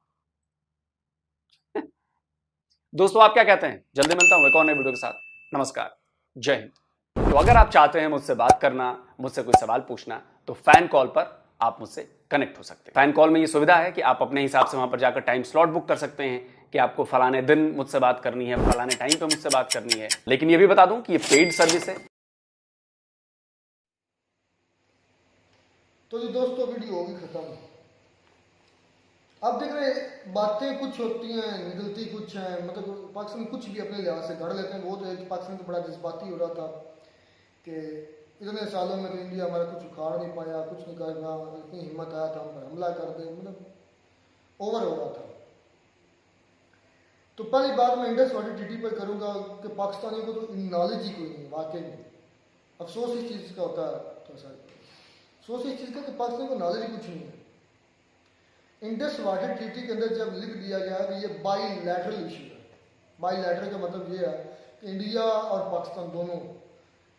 दोस्तों आप क्या कहते हैं? जल्दी मिलता हूं एक और नए वीडियो के साथ। नमस्कार, जय हिंद। तो अगर आप चाहते हैं मुझसे बात करना, मुझसे कोई सवाल पूछना, तो फैन कॉल पर आप मुझसे कनेक्ट हो सकते हैं। फैन कॉल में ये सुविधा है कि आप अपने हिसाब से वहां पर जाकर टाइम स्लॉट बुक कर सकते हैं कि आपको फलाने दिन मुझसे बात करनी है, फलाने टाइम पे मुझसे बात करनी है। लेकिन ये भी बता दूं कि ये पेड सर्विस है। तो जी दोस्तों, वीडियो होगी खत्म। अब देख रहे, बातें कुछ होती हैं, निकलती कुछ हैं, मतलब पाकिस्तान में कुछ भी अपने लिहाज से गढ़ लेते हैं। वो तो पाकिस्तान तो बड़ा जज्बाती हो रहा था कि इतने सालों में तो इंडिया हमारा कुछ उखाड़ नहीं पाया, कुछ नहीं करना, इतनी हिम्मत आया था हम पर हमला कर दे, मतलब ओवर हो रहा था। तो पहली बात मैं इंडस वाटर ट्रीटी पर करूंगा कि पाकिस्तानियों को तो नॉलेज ही कोई नहीं, वाकई नहीं। अफसोस इस चीज़ का होता है, तो सर अफसोस इस चीज़ का कि पाकिस्तान को नॉलेज ही कुछ नहीं है। इंडस वाटर ट्रीटी के अंदर जब लिख दिया गया कि ये बाईलैटरल इशू है, बाईलैटरल का मतलब ये है कि इंडिया और पाकिस्तान दोनों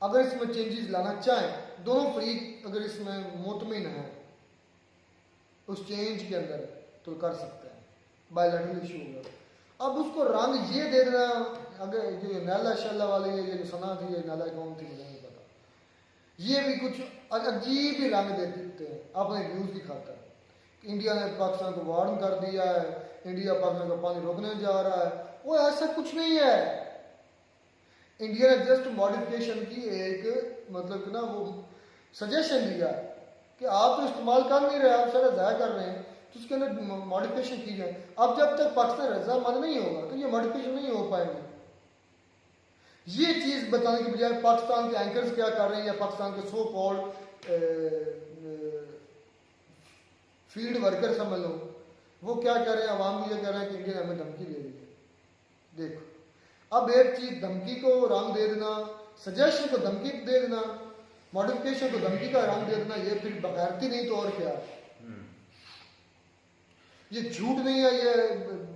अगर इसमें चेंजेस लाना चाहें, दोनों फरीक अगर इसमें मुतमिन हैं उस चेंज के अंदर, तो कर सकते हैं, बाईलैटरल इशू होगा। अब उसको रंग ये दे देना, अगर जो नैला शैला वाली ये जो सना थी, ये नैला कौन थी मुझे नहीं पता, ये भी कुछ अजीब ही रंग दे देते हैं अपने व्यूज की खातर। इंडिया ने पाकिस्तान को वार्न कर दिया है, इंडिया पाकिस्तान का पानी रोकने जा रहा है, वो ऐसा कुछ नहीं है। इंडिया ने जस्ट मॉडिफिकेशन की एक मतलब कि ना वो सजेशन दिया कि आप तो इस्तेमाल कर नहीं रहे, आप सारा ज़ाया कर रहे हैं, तो उसके अंदर मॉडिफिकेशन की जाए। अब जब तक पाकिस्तान रजामंद नहीं होगा तो ये मॉडिफिकेशन नहीं हो पाएंगे। ये चीज़ बताने के बजाय पाकिस्तान के एंकर्स क्या कर रहे हैं, या पाकिस्तान के सो कॉल्ड फील्ड वर्कर समझ लो, वो क्या कह रहे हैं, अवाम भी ये कह रहे हैं कि इंडिया ने हमें धमकी दे दी है। देखो, अब एक चीज धमकी को रंग दे देना, सजेशन को धमकी दे देना, मॉडिफिकेशन को धमकी का रंग दे देना, ये फिर बगैरती नहीं तो और क्या है। ये झूठ नहीं है, ये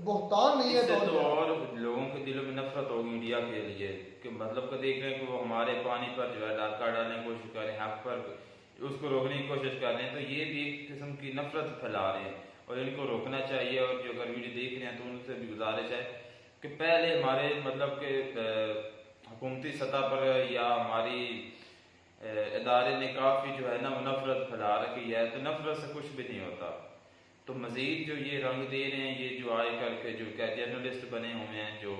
बहुतान नहीं है, तो और लोगों के दिलों में नफरत होगी इंडिया के लिए कि मतलब को देख रहे हैं कि वो हमारे पानी पर जो है डाका डालने की कोशिश कर रहे हैं, हक पर उसको रोकने की कोशिश कर रहे हैं, तो ये भी एक किस्म की नफरत फैला रहे हैं और इनको रोकना चाहिए। और जो अगर वीडियो देख रहे हैं तो उनसे भी गुजारिश है कि पहले हमारे मतलब के हुकूमती सतह पर या हमारी इदारे ने काफ़ी जो है ना नफरत फैला रखी है, तो नफरत से कुछ भी नहीं होता। तो मज़ीद जो ये रंग दे रहे हैं, ये जो आए करके जो क्या जर्नलिस्ट बने हुए हैं, जो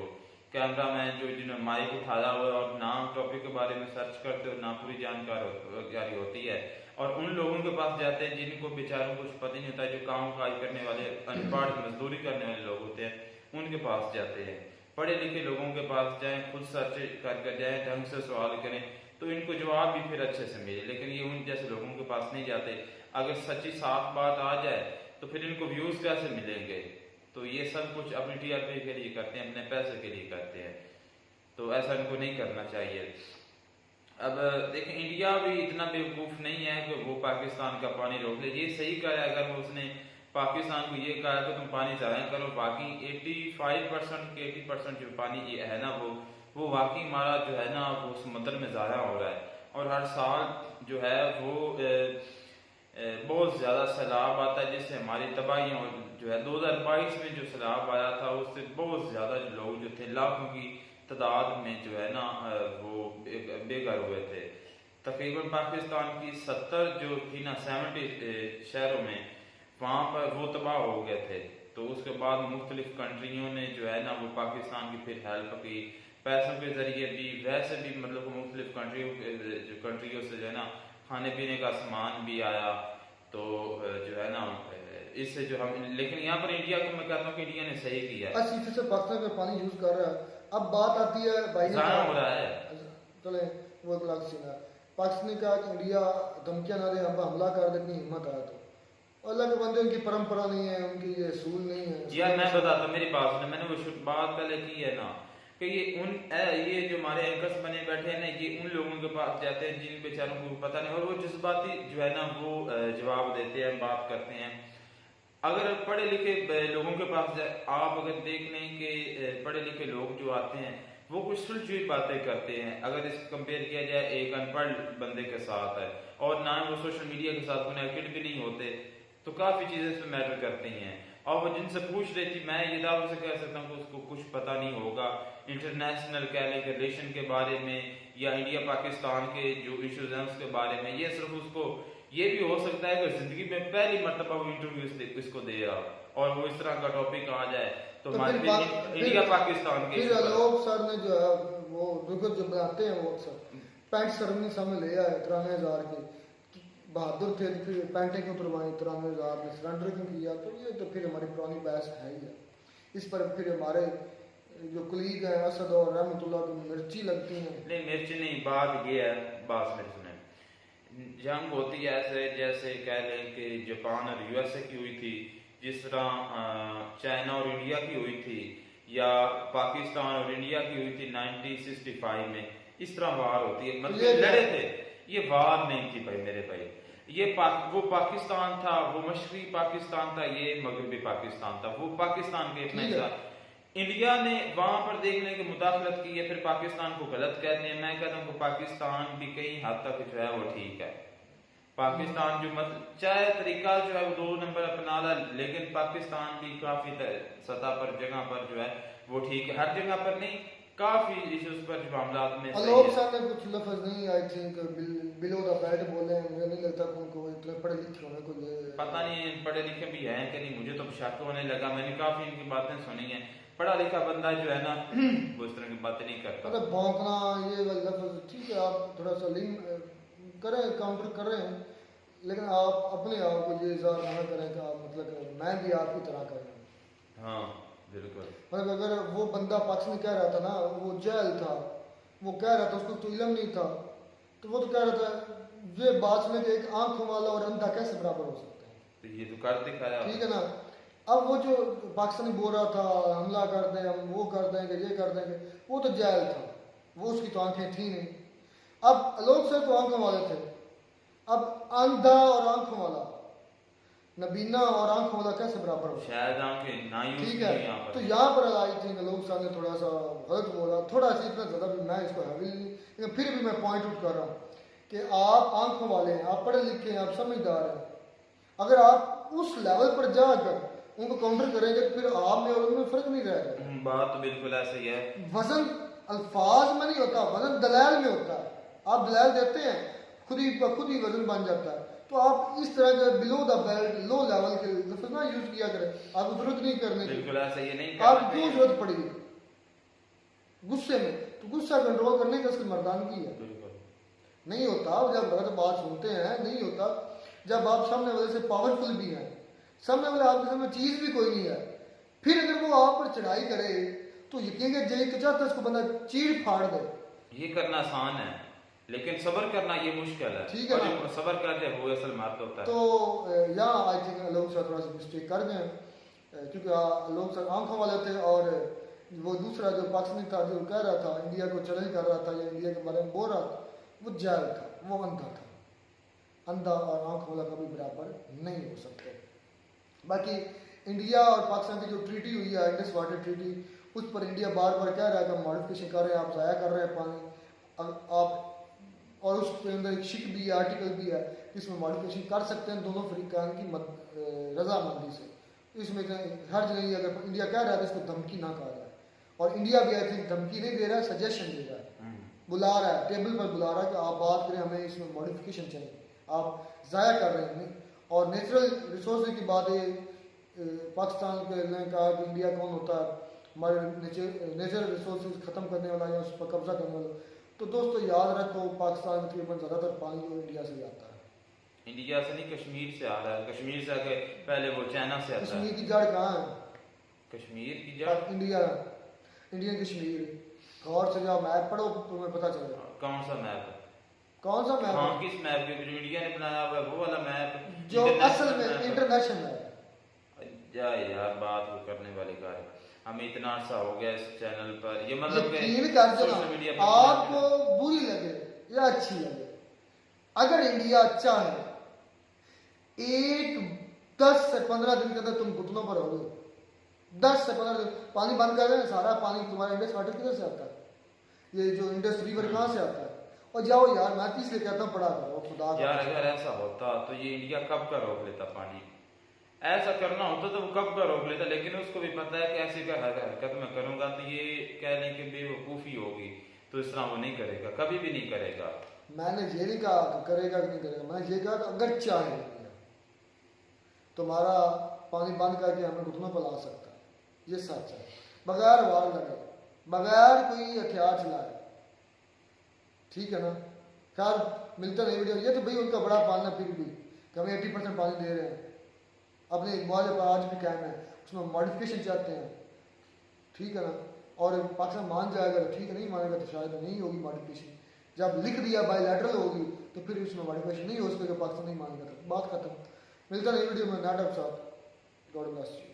कैमरा मैन जो जिन्होंने माइक उठाया हुआ है और ना टॉपिक के बारे में सर्च करते हो, ना पूरी जानकारी होती है, और उन लोगों के पास जाते हैं जिनको बेचारों कुछ पता नहीं होता, जो काम काज करने वाले अनपढ़ मजदूरी करने वाले लोग होते हैं, उनके पास जाते हैं। पढ़े लिखे लोगों के पास जाएं, खुद सर्च करके जाएं, ढंग से सवाल करें तो इनको जवाब भी फिर अच्छे से मिले। लेकिन ये उन जैसे लोगों के पास नहीं जाते। अगर सच्ची साफ बात आ जाए तो फिर इनको व्यूज कैसे मिलेंगे? तो ये सब कुछ अपनी टीआरपी के लिए करते हैं, अपने पैसे के लिए करते हैं, तो ऐसा इनको नहीं करना चाहिए। अब देखें, इंडिया भी इतना बेवकूफ़ नहीं है कि वो पाकिस्तान का पानी रोक ले। ये सही कहा है अगर वो उसने पाकिस्तान को ये कहा कि तुम पानी ज़ाया करो, बाकी 85% के 80% जो पानी ये है ना वो वाकई हमारा जो है ना वो समुद्र में ज़ाया हो रहा है। और हर साल जो है वो बहुत ज़्यादा सैलाब आता है जिससे हमारी तबाही जो है 2022 में जो सैलाब आया था उससे बहुत ज़्यादा लोग जो थे लाखों की तादाद में जो है ना वो बेघर हुए थे। तकरीबन पाकिस्तान की 70 जो थी ना 70 शहरों में वहाँ पर वो तबाह हो गए थे। तो उसके बाद मुख्तलिफ कंट्रियों ने जो है ना वो पाकिस्तान की फिर हेल्प की, पैसों के ज़रिए भी, वैसे भी मतलब मुख्तलिफ कंट्रियों से जो है ना खाने पीने का सामान भी आया। तो जो है ना इससे जो हम, लेकिन यहाँ पर इंडिया को मैं कहता हूँ कि इंडिया ने सही किया है। 80% पाकिस्तान का पानी यूज कर रहा है। अब बात आती है भाई हो रहा है, चले वो अलग सीन है। पाकिस्तान ने कहा कि इंडिया धमकियां ना दे, हम पर हमला कर दे, इतनी हिम्मत आया तो अल्लाह के बंदे, उनकी परंपरा नहीं है, उनकी ये असूल नहीं है। यार मैं बताता, मेरी बात सुने, मैंने वो बात पहले की है ना कि ये जो हमारे एंकर्स बने बैठे हैं ना, ये उन लोगों के पास जाते हैं जिन बेचारों को पता नहीं, और वो जज्बाती जो है ना वो जवाब देते हैं, बात करते हैं। अगर पढ़े लिखे लोगों के पास आप अगर देख लें कि पढ़े लिखे लोग जो आते हैं वो कुछ सुलझी बातें करते हैं, अगर इस कंपेयर किया जाए एक अनपढ़ बंदे के साथ है, और ना वो सोशल मीडिया के साथ कनेक्टेड भी नहीं होते, तो काफ़ी चीज़ें इसमें मैटर करती हैं। और वो जिनसे पूछ रही थी, मैं ये दावे से कह सकता हूँ कि उसको कुछ पता नहीं होगा इंटरनेशनल कह लें के रिलेशन के बारे में या इंडिया पाकिस्तान के जो इश्यूज हैं उसके बारे में। ये सिर्फ उसको ये भी हो सकता है कि जिंदगी में पहली मरतबा वो इंटरव्यू इसको दे रहा और वो इस तरह का टॉपिक आ जाए तो हमारे इंडिया पाकिस्तान के लोग सर ने जो है वो रुको जो बनाते हैं वो अक्सर पैंट सरमनी सामने ले आए 93,000 की, बहादुर थे तो फिर पैंटें क्यों तुरवाई, 93,000 में सरेंडर क्यों किया, तो ये तो फिर हमारी पुरानी बहस है ही है। इस पर फिर हमारे जो कुलीग हैं असद और रहमतुल्लाह को मिर्ची लगती हैं। नहीं मिर्ची नहीं, बात ये है, बात मेरी सुने, जंग होती है ऐसे जैसे कह लें कि जापान और यूएसए की हुई थी, जिस तरह चाइना और इंडिया की हुई थी, या पाकिस्तान और इंडिया की हुई थी 1965 में, इस तरह वार होती है, ये मतलब लड़े थे, ये वार नहीं थी भाई मेरे भाई। ये वो पाकिस्तान था, वो मशरकी पाकिस्तान था, ये मगरबी पाकिस्तान था, वो पाकिस्तान के इतना हिस्सा। इंडिया ने वहां पर देखने की मुदाखलत की है, फिर पाकिस्तान को गलत कहते हैं। मैं कहता हूँ कि पाकिस्तान भी कई हद तक जो है वो ठीक है। पाकिस्तान जो चाहे तरीका जो है वो 2 नंबर अपना ला, लेकिन पाकिस्तान भी काफी सतह पर जगह पर जो है वो ठीक है, हर जगह पर नहीं, काफी इश्यूज पर जो मामला में लोग सामने कुछ लफ्ज नहीं, I think below the belt बोले हैं, मुझे नहीं लगता कि उनको इतने पढ़े लिखे होने को ये पता नहीं पढ़े लिखे भी हैं कि नहीं, मुझे तो शक होने लगा। मैंने काफी इनकी बातें सुनी हैं, पढ़ा लिखा बंदा जो है ना वो इस तरह की बातें नहीं करता। मतलब भौंकना ये वाला लफ्ज ठीक है, आप थोड़ा सा लिंक करें, काउंटर कर रहे हैं, लेकिन आप अपने आप को ये इज़हार ना करें कि आप मतलब मैं भी आपकी तरह कर रहा हूँ। हाँ बिल्कुल। मतलब अगर वो बंदा पाकिस्तानी कह रहा था ना, वो जहल था, वो कह रहा था, उसको तो इल्म नहीं था, तो वो तो कह रहा था ये बात में कि एक आंखों वाला और अंधा कैसे बराबर हो सकते हैं, तो ये तो कर दिखाया, ठीक है ना। अब वो जो पाकिस्तानी बोल रहा था हमला कर दें, हम वो कर देंगे, ये कर देंगे, वो तो जहल था, वो उसकी तो आंखें थी नहीं। अब लोग से तो आंखों वाले थे, अब अंधा और आंखों वाला, नबीना और आंखों वाला कैसे बराबर हो? शायद आंखें ना यूज ठीक है, तो यहाँ पर आई थिंक लोग सामने थोड़ा सा गलत बोला, थोड़ा सा इतना ज़्यादा भी मैं इसको हैवी नहीं, लेकिन फिर भी मैं पॉइंट आउट कर रहा हूँ कि आप आंखों वाले हैं, आप पढ़े लिखे हैं, आप समझदार हैं। अगर आप उस लेवल पर जाकर उनको काउंटर करेंगे तो फिर आप में और उनमें फ़र्क नहीं रहेगा। बात तो बिल्कुल ऐसे ही है। वजन अल्फाज में नहीं होता, वजन दलाल में होता है। आप दलाल देते हैं, खुद ही वजन बन जाता है। तो आप इस तरह के below the belt, low level के लफ्ज ना यूज किया करें, आपको जरूरत नहीं करने की। बिल्कुल ऐसा ये नहीं आप क्यों जरूरत पड़ी गुस्से में? तो गुस्सा कंट्रोल करने का उसकी मर्दानगी है। नहीं होता जब गलत बात सुनते हैं, नहीं होता जब आप सामने वाले से पावरफुल भी हैं, सामने वाले आपके सामने चीज भी कोई नहीं है, फिर अगर वो आप पर चढ़ाई करे तो यकीन है जय चाहता उसको बंदा चीड़ फाड़ दे। ये करना आसान है, लेकिन सब्र करना ये मुश्किल है। ठीक है ना, सब्र करते वो असल मर्द होता है। तो यहाँ आई थिंक लोग थोड़ा सा मिस्टेक कर गए, क्योंकि लोग सब आंखों वाले थे और वो दूसरा जो पाकिस्तानी था जो कह रहा था इंडिया को चैलेंज कर रहा था या इंडिया के बारे में बोल रहा था, वो जाहिल था, वो अंधा था। अंधा और आंखों वाला कभी बराबर नहीं हो सकते। बाकी इंडिया और पाकिस्तान की जो ट्रीटी हुई है, इंडस वाटर ट्रीटी, उस पर इंडिया बार बार कह रहा है कि हम मॉडिफिकेशन कर रहे हैं, आप ज़ाया कर रहे हैं पानी, आप और उसके अंदर एक शिक भी है, आर्टिकल भी है, इसमें मॉडिफिकेशन कर सकते हैं दोनों फरीकान की रजामंदी से। इसमें हर जगह अगर इंडिया कह रहा है तो इसको धमकी ना कहा जाए, और इंडिया भी आई थिंक धमकी नहीं दे रहा है, सजेशन दे रहा है, बुला रहा है, टेबल पर बुला रहा है कि आप बात करें, हमें इसमें मॉडिफिकेशन चाहिए, आप ज़ाया कर रहे हैं। और नेचुरल रिसोर्स की बात है, पाकिस्तान के ने कहा कि इंडिया कौन होता है हमारे नेचुरल रिसोर्स ख़त्म करने वाला या उस पर कब्जा करने वाला। तो दोस्तों याद रखो, पाकिस्तान में तकरीबन ज़्यादातर पानी जो इंडिया से आता है, इंडिया से नहीं कश्मीर से आ रहा है, कश्मीर से आके पहले वो चाइना से आता है। कश्मीर की जड़ कहाँ है? कश्मीर की जड़ इंडियन कश्मीर। गौर से जाओ, मैप पढ़ो तुम्हें पता चलेगा। कौन सा मैप? कौन सा मैप? हाँ, किस मैप के? जो इंडिया ने बनाया हुआ है वो वाला मैप जो असल में इंटरनेशनल है। यार बात वो करने वाली का है, हमें इतना अर्सा हो गया इस चैनल पर, ये मतलब यकीन कर देना, आपको बुरी लगे या अच्छी लगे, अगर इंडिया अच्छा है, 10 से 15 दिन के अंदर तुम घुटनों पर होगे। 10 से 15 दिन पानी बंद कर दें, सारा पानी तुम्हारा इंडस वाटर किधर से आता है? ये जो इंडस रिवर कहाँ से आता है? और जाओ यार, मैं इसलिए कहता हूँ पढ़ा करो खुदा यार। अगर ऐसा होता तो ये इंडिया कब का रोक लेता पानी, ऐसा करना होता तो वो कब का रोक लेता, लेकिन उसको भी पता है कि ऐसी का हरकत मैं करूंगा तो ये कहने की बेवकूफ़ी होगी, तो इस तरह वो नहीं करेगा, कभी भी नहीं करेगा। मैंने ये नहीं कहा कि करेगा कि नहीं करेगा, मैंने ये कहा कि अगर चाहे तुम्हारा पानी बंद करके हमें घुटनों पर ला सकता है, ये सच है, बगैर वार लगे, बगैर कोई हथियार चलाए, ठीक है ना। खैर मिलता नहीं वीडियो, ये तो भाई उनका बड़ा पालना, फिर भी हमें 80% पानी दे रहे हैं, अपने एक मौजे पर आज भी कायम है, उसमें मॉडिफिकेशन चाहते हैं, ठीक है ना। और पाकिस्तान मान जाएगा तो ठीक है, नहीं मानेगा तो शायद नहीं होगी मॉडिफिकेशन। जब लिख दिया बायलैटरल होगी तो फिर उसमें मॉडिफिकेशन नहीं हो सकेगा, पाकिस्तान नहीं मानेगा तो बात खत्म। मिलता नहीं वीडियो में नाटक साथ। God bless you.